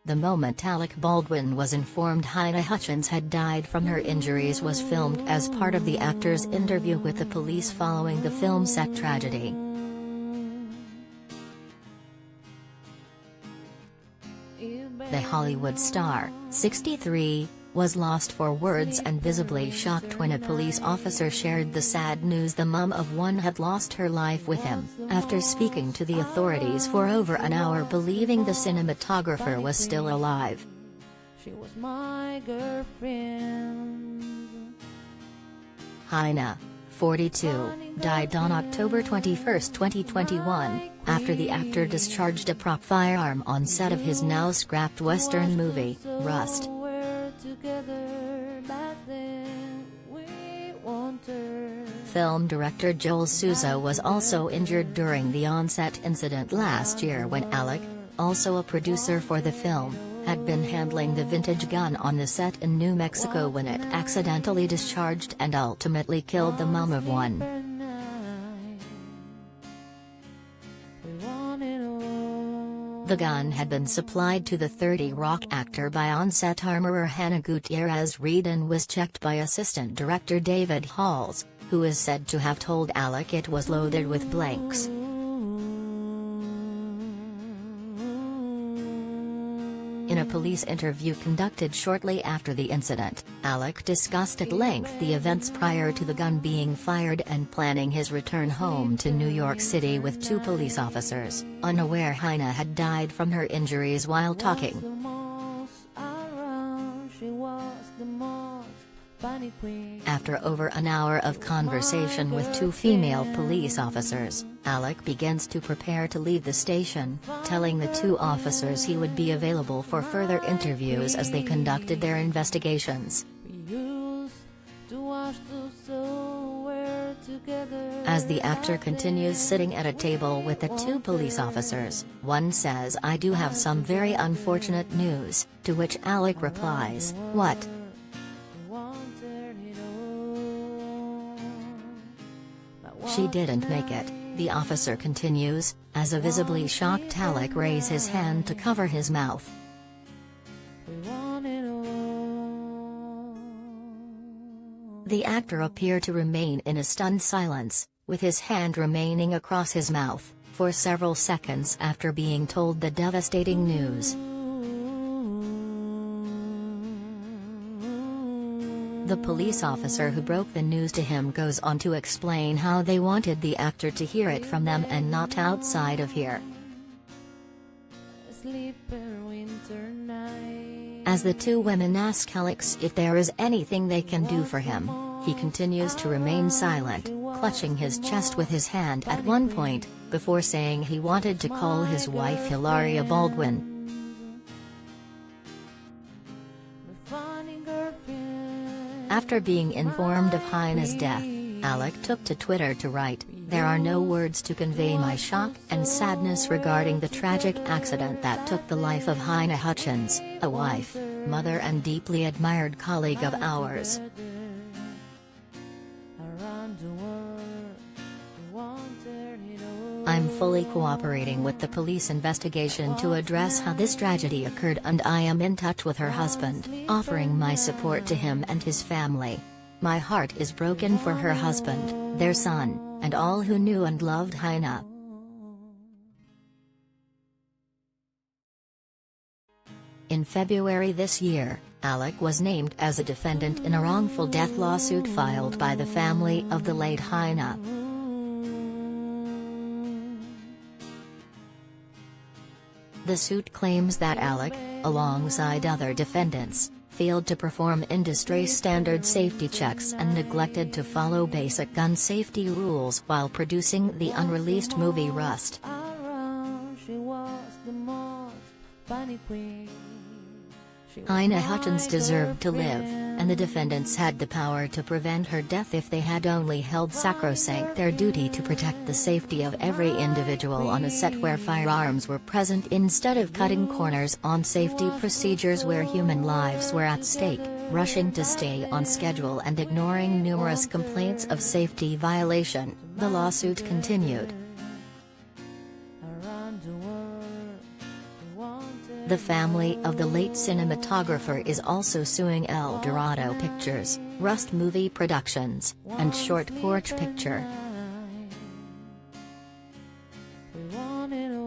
The moment Alec Baldwin was informed Halyna Hutchins had died from her injuries was filmed as part of the actor's interview with the police following the film set tragedy. The Hollywood star, 63, was lost for words and visibly shocked when a police officer shared the sad news the mum of one had lost her life with him, after speaking to the authorities for over an hour believing the cinematographer was still alive. She was my girlfriend. Halyna, 42, died on October 21, 2021, after the actor discharged a prop firearm on set of his now scrapped Western movie, Rust. Film director Joel Souza was also injured during the on-set incident last year when Alec, also a producer for the film, had been handling the vintage gun on the set in New Mexico when it accidentally discharged and ultimately killed the mum of one. The gun had been supplied to the 30 Rock actor by on-set armorer Hannah Gutierrez Reed and was checked by assistant director David Halls, who is said to have told Alec it was loaded with blanks. In a police interview conducted shortly after the incident, Alec discussed at length the events prior to the gun being fired and planning his return home to New York City with 2 police officers, unaware Halyna had died from her injuries while talking. After over an hour of conversation with 2 female police officers, Alec begins to prepare to leave the station, telling the 2 officers he would be available for further interviews as they conducted their investigations. As the actor continues sitting at a table with the 2 police officers, one says, "I do have some very unfortunate news," to which Alec replies, "What?" "She didn't make it," the officer continues, as a visibly shocked Alec raises his hand to cover his mouth. The actor appeared to remain in a stunned silence, with his hand remaining across his mouth, for several seconds after being told the devastating news. The police officer who broke the news to him goes on to explain how they wanted the actor to hear it from them and not outside of here. As the 2 women ask Alex if there is anything they can do for him, he continues to remain silent, clutching his chest with his hand at one point, before saying he wanted to call his wife Halyna Baldwin. After being informed of Halyna's death, Alec took to Twitter to write, "There are no words to convey my shock and sadness regarding the tragic accident that took the life of Halyna Hutchins, a wife, mother and deeply admired colleague of ours. I'm fully cooperating with the police investigation to address how this tragedy occurred, and I am in touch with her husband, offering my support to him and his family. My heart is broken for her husband, their son, and all who knew and loved Halyna." In February this year, Alec was named as a defendant in a wrongful death lawsuit filed by the family of the late Halyna. The suit claims that Alec, alongside other defendants, failed to perform industry standard safety checks and neglected to follow basic gun safety rules while producing the unreleased movie Rust. Halyna Hutchins deserved to live, and the defendants had the power to prevent her death if they had only held sacrosanct their duty to protect the safety of every individual on a set where firearms were present, instead of cutting corners on safety procedures where human lives were at stake, rushing to stay on schedule and ignoring numerous complaints of safety violation, the lawsuit continued. The family of the late cinematographer is also suing El Dorado Pictures, Rust Movie Productions, and Short Porch Picture. We wanted